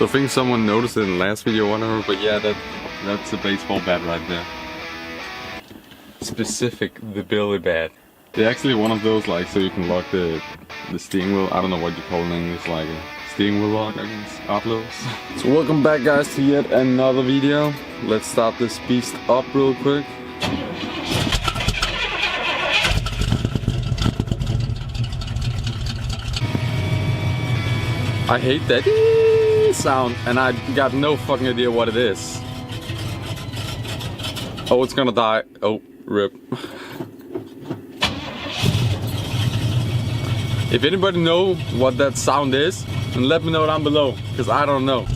So I think someone noticed it in the last video or whatever, but yeah, that's a baseball bat right there. Specific, the Billy bat. They're actually one of those, like, so you can lock the steering wheel. I don't know what you call it in English, like a steering wheel lock, I guess. Outlaws. So welcome back, guys, to yet another video. Let's start this beast up real quick. I hate that sound, and I got no fucking idea what it is. Oh, it's gonna die. Oh, rip. If anybody know what that sound is, then let me know down below, because I don't know.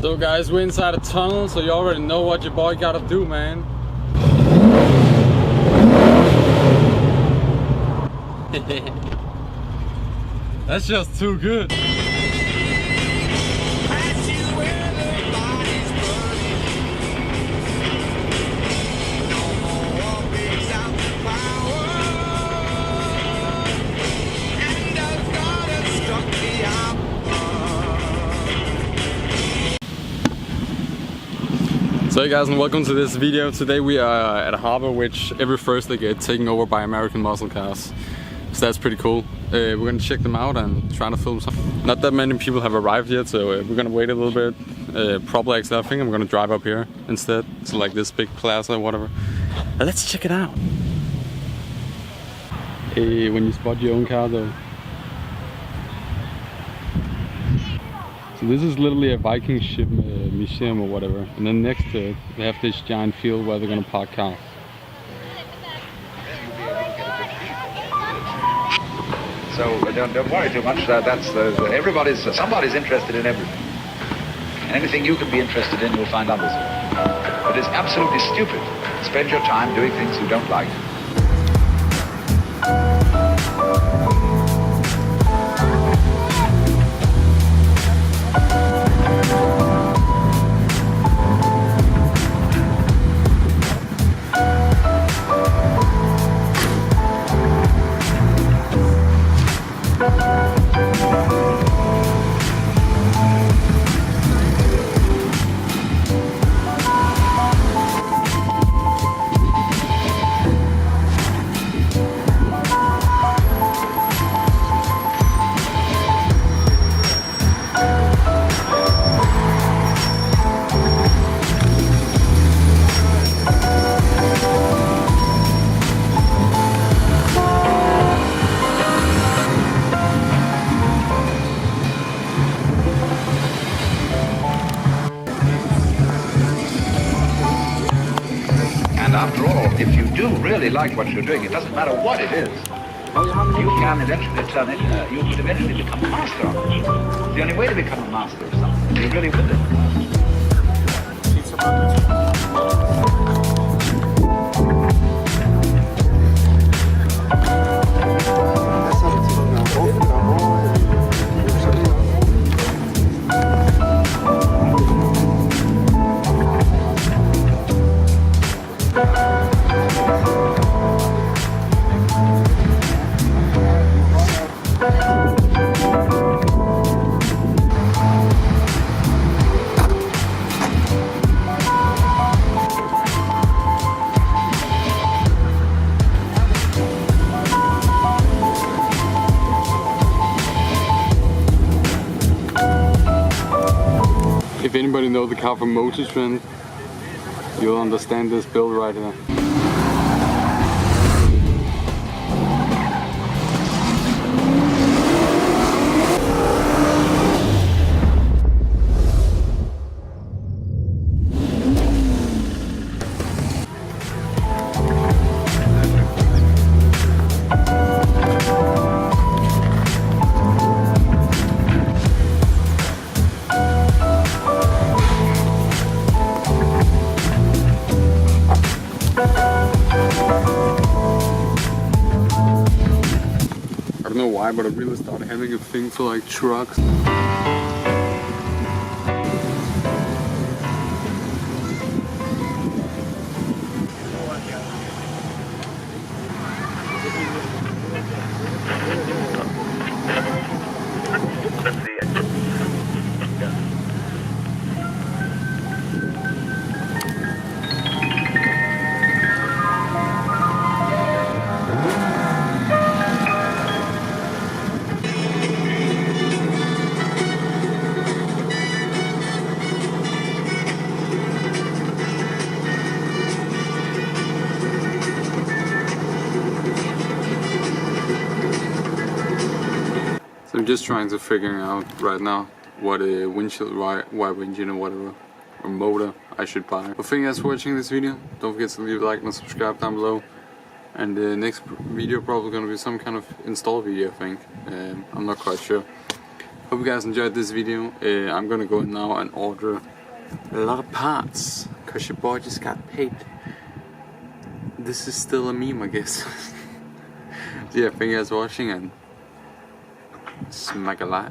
So guys, we're inside a tunnel, so you already know what your boy gotta do, man. That's just too good. So hey guys, and welcome to this video. Today we are at a harbor which every Thursday gets taken over by American muscle cars. So that's pretty cool. We're gonna check them out and try to film some. Not that many people have arrived yet, so we're gonna wait a little bit. Probably actually I think I'm gonna drive up here instead. So like this big plaza or whatever. Let's check it out. Hey, when you spot your own car though. So this is literally a Viking ship museum or whatever, and then next to it they have this giant field where they're gonna park cars. So don't worry too much. Somebody's interested in everything, and anything you can be interested in, you'll find others. But it's absolutely stupid to spend your time doing things you don't like. After all, if you do really like what you're doing, it doesn't matter what it is. You can eventually turn it, you could eventually become a master of it. It's the only way to become a master of something, be really with it. If anybody knows the car from Motor Trend, you'll understand this build right here. why, but I really started having a thing for like trucks. So I'm just trying to figure out right now what a windshield wiper engine or whatever, or motor I should buy. Well, thank you guys for watching this video. Don't forget to leave a like and subscribe down below. And the next video probably gonna be some kind of install video, I think. I'm not quite sure. Hope you guys enjoyed this video. I'm gonna go now and order a lot of parts, cause your boy just got paid. This is still a meme, I guess. So yeah, thank you guys for watching and smack a like.